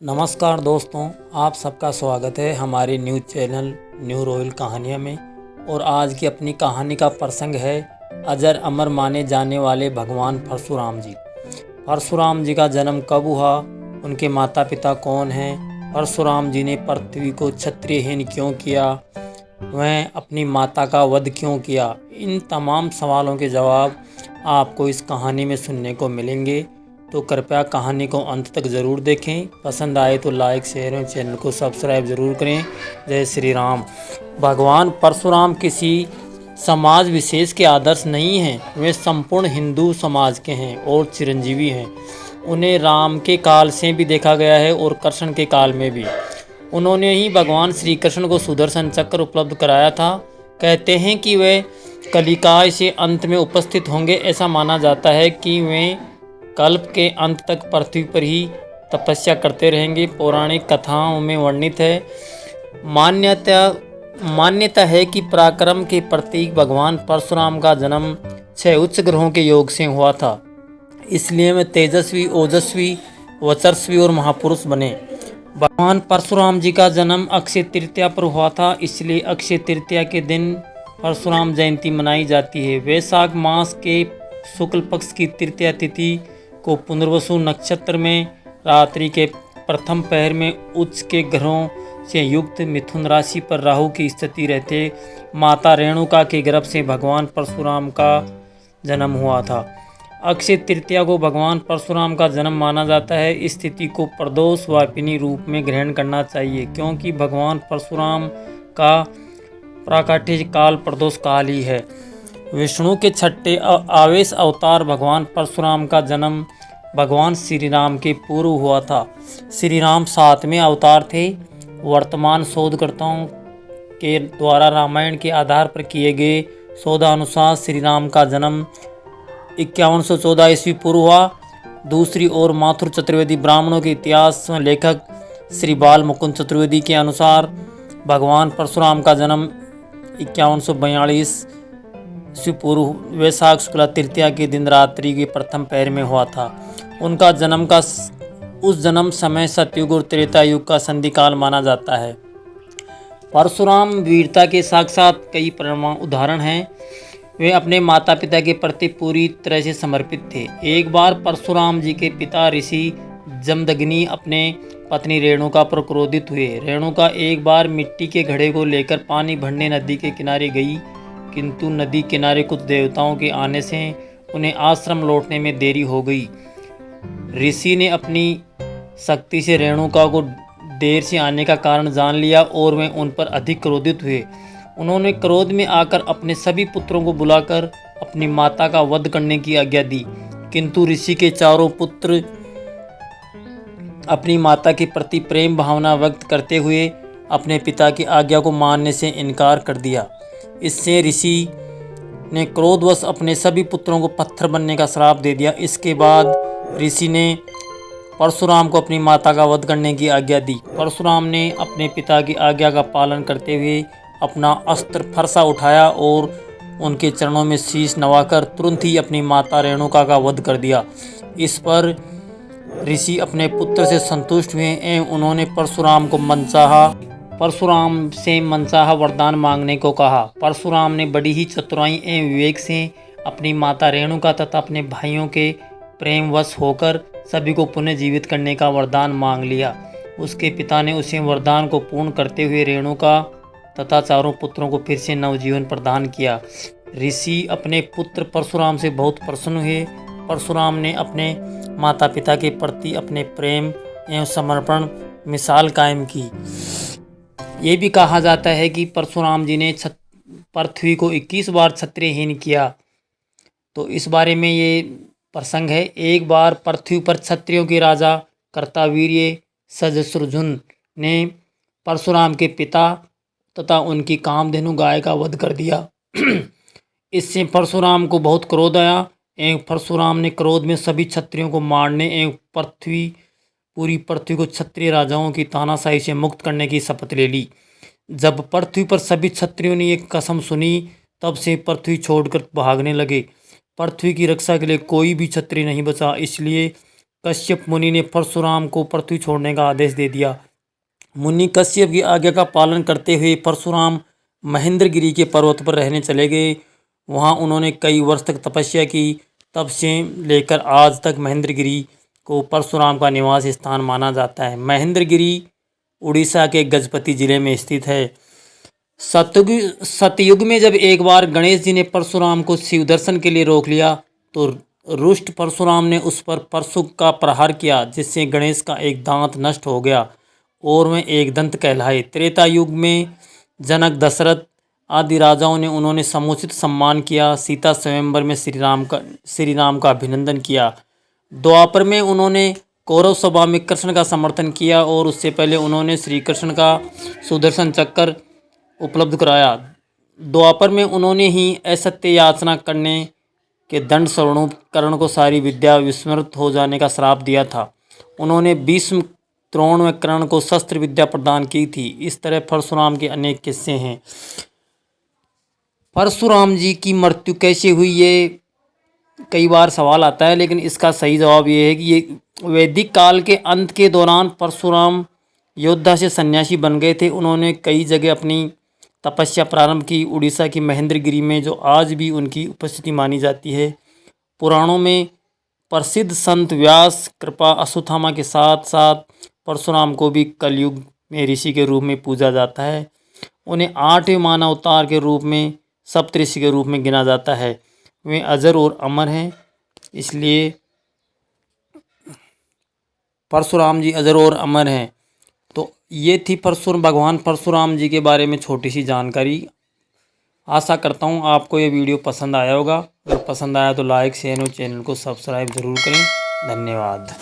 नमस्कार दोस्तों, आप सबका स्वागत है हमारे न्यूज़ चैनल न्यू रॉयल कहानियाँ में। और आज की अपनी कहानी का प्रसंग है अजर अमर माने जाने वाले भगवान परशुराम जी। परशुराम जी का जन्म कब हुआ, उनके माता पिता कौन हैं, परशुराम जी ने पृथ्वी को क्षत्रियहीन क्यों किया, वह अपनी माता का वध क्यों किया, इन तमाम सवालों के जवाब आपको इस कहानी में सुनने को मिलेंगे। तो कृपया कहानी को अंत तक ज़रूर देखें। पसंद आए तो लाइक शेयर और चैनल को सब्सक्राइब ज़रूर करें। जय श्री राम। भगवान परशुराम किसी समाज विशेष के आदर्श नहीं हैं, वे संपूर्ण हिंदू समाज के हैं और चिरंजीवी हैं। उन्हें राम के काल से भी देखा गया है और कृष्ण के काल में भी। उन्होंने ही भगवान श्री कृष्ण को सुदर्शन चक्र उपलब्ध कराया था। कहते हैं कि वे कलिकाल से अंत में उपस्थित होंगे। ऐसा माना जाता है कि वे कल्प के अंत तक पृथ्वी पर ही तपस्या करते रहेंगे। पौराणिक कथाओं में वर्णित है। मान्यता है कि पराक्रम के प्रतीक भगवान परशुराम का जन्म 6 उच्च ग्रहों के योग से हुआ था, इसलिए वे तेजस्वी, ओजस्वी, वर्चस्वी और महापुरुष बने। भगवान परशुराम जी का जन्म अक्षय तृतीया पर हुआ था, इसलिए अक्षय तृतीया के दिन परशुराम जयंती मनाई जाती है। वैशाख मास के शुक्ल पक्ष की तृतीया तिथि को पुनर्वसु नक्षत्र में रात्रि के प्रथम पहर में उच्च के ग्रहों से युक्त मिथुन राशि पर राहु की स्थिति रहते माता रेणुका के गर्भ से भगवान परशुराम का जन्म हुआ था। अक्षय तृतीया को भगवान परशुराम का जन्म माना जाता है। इस तिथि को प्रदोष वापिनी रूप में ग्रहण करना चाहिए, क्योंकि भगवान परशुराम का प्राकट्य काल प्रदोष काल ही है। विष्णु के छठे आवेश अवतार भगवान परशुराम का जन्म भगवान श्री राम के पूर्व हुआ था। श्री राम 7वें अवतार थे। वर्तमान शोधकर्ताओं के द्वारा रामायण के आधार पर किए गए शोधानुसार श्री राम का जन्म 5114 ईस्वी पूर्व हुआ। दूसरी ओर माथुर चतुर्वेदी ब्राह्मणों के इतिहास लेखक श्री बाल मुकुंद चतुर्वेदी के अनुसार भगवान परशुराम का जन्म 5142 ईस्वी पूर्व वैशाख शुक्ला तृतीया के दिन रात्रि के प्रथम पहर में हुआ था। उनका उस जन्म समय सतयुग और त्रेता युग का संधिकाल माना जाता है। परशुराम वीरता के साक्षात कई उदाहरण हैं। वे अपने माता पिता के प्रति पूरी तरह से समर्पित थे। एक बार परशुराम जी के पिता ऋषि जमदग्नि अपने पत्नी रेणुका पर क्रोधित हुए। रेणुका एक बार मिट्टी के घड़े को लेकर पानी भरने नदी के किनारे गई, किंतु नदी किनारे कुछ देवताओं के आने से उन्हें आश्रम लौटने में देरी हो गई। ऋषि ने अपनी शक्ति से रेणुका को देर से आने का कारण जान लिया और वे उन पर अधिक क्रोधित हुए। उन्होंने क्रोध में आकर अपने सभी पुत्रों को बुलाकर अपनी माता का वध करने की आज्ञा दी, किंतु ऋषि के चारों पुत्र अपनी माता के प्रति प्रेम भावना व्यक्त करते हुए अपने पिता की आज्ञा को मानने से इनकार कर दिया। इससे ऋषि ने क्रोधवश अपने सभी पुत्रों को पत्थर बनने का श्राप दे दिया। इसके बाद ऋषि ने परशुराम को अपनी माता का वध करने की आज्ञा दी। परशुराम ने अपने पिता की आज्ञा का पालन करते हुए अपना अस्त्र फरसा उठाया और उनके चरणों में शीश नवाकर तुरंत ही अपनी माता रेणुका का वध कर दिया। इस पर ऋषि अपने पुत्र से संतुष्ट हुए एवं उन्होंने परशुराम से मनचाहा वरदान मांगने को कहा। परशुराम ने बड़ी ही चतुराई एवं विवेक से अपनी माता रेणुका तथा अपने भाइयों के प्रेमवश होकर सभी को पुनः जीवित करने का वरदान मांग लिया। उसके पिता ने उसे वरदान को पूर्ण करते हुए रेणुका तथा चारों पुत्रों को फिर से नवजीवन प्रदान किया। ऋषि अपने पुत्र परशुराम से बहुत प्रसन्न हुए। परशुराम ने अपने माता पिता के प्रति अपने प्रेम एवं समर्पण मिसाल कायम की। ये भी कहा जाता है कि परशुराम जी ने पृथ्वी को 21 बार क्षत्रियहीन किया। तो इस बारे में ये प्रसंग है। एक बार पृथ्वी पर क्षत्रियों के राजा कर्तावीर्य सजसुर्जुन ने परशुराम के पिता तथा उनकी कामधेनु गाय का वध कर दिया। इससे परशुराम को बहुत क्रोध आया एवं परशुराम ने क्रोध में सभी क्षत्रियों को मारने एवं पूरी पृथ्वी को क्षत्रिय राजाओं की तानाशाही से मुक्त करने की शपथ ले ली। जब पृथ्वी पर सभी क्षत्रियों ने ये कसम सुनी, तब से पृथ्वी छोड़कर भागने लगे। पृथ्वी की रक्षा के लिए कोई भी क्षत्रिय नहीं बचा, इसलिए कश्यप मुनि ने परशुराम को पृथ्वी छोड़ने का आदेश दे दिया। मुनि कश्यप की आज्ञा का पालन करते हुए परशुराम महेंद्रगिरी के पर्वत पर रहने चले गए। वहाँ उन्होंने कई वर्ष तक तपस्या की। तब से लेकर आज तक महेंद्रगिरी को परशुराम का निवास स्थान माना जाता है। महेंद्रगिरी उड़ीसा के गजपति जिले में स्थित है। सतयुग में जब एक बार गणेश जी ने परशुराम को शिव दर्शन के लिए रोक लिया तो रुष्ट परशुराम ने उस पर परशु का प्रहार किया, जिससे गणेश का एक दांत नष्ट हो गया और वे एक दंत कहलाए। त्रेता युग में जनक, दशरथ आदि राजाओं ने उन्होंने समुचित सम्मान किया। सीता स्वयंवर में श्री राम का अभिनंदन किया। द्वापर में उन्होंने कौरव सभा में कृष्ण का समर्थन किया और उससे पहले उन्होंने श्री कृष्ण का सुदर्शन चक्र उपलब्ध कराया। द्वापर में उन्होंने ही असत्य याचना करने के दंड स्वरूप कर्ण को सारी विद्या विस्मृत हो जाने का श्राप दिया था। उन्होंने भीष्म, द्रोण व कर्ण को शस्त्र विद्या प्रदान की थी। इस तरह परशुराम के अनेक किस्से हैं। परशुराम जी की मृत्यु कैसे हुई, ये कई बार सवाल आता है, लेकिन इसका सही जवाब ये है कि ये वैदिक काल के अंत के दौरान परशुराम योद्धा से सन्यासी बन गए थे। उन्होंने कई जगह अपनी तपस्या प्रारंभ की। उड़ीसा की महेंद्रगिरी में जो आज भी उनकी उपस्थिति मानी जाती है। पुराणों में प्रसिद्ध संत व्यास, कृपा, अश्वत्थामा के साथ साथ परशुराम को भी कलयुग में ऋषि के रूप में पूजा जाता है। उन्हें 8वें मानवावतार के रूप में, सप्तऋषि के रूप में गिना जाता है। वे अजर और अमर हैं, इसलिए परशुराम जी अजर और अमर हैं। तो ये थी भगवान परशुराम जी के बारे में छोटी सी जानकारी। आशा करता हूँ आपको ये वीडियो पसंद आया होगा। अगर पसंद आया तो लाइक, शेयर और चैनल को सब्सक्राइब ज़रूर करें। धन्यवाद।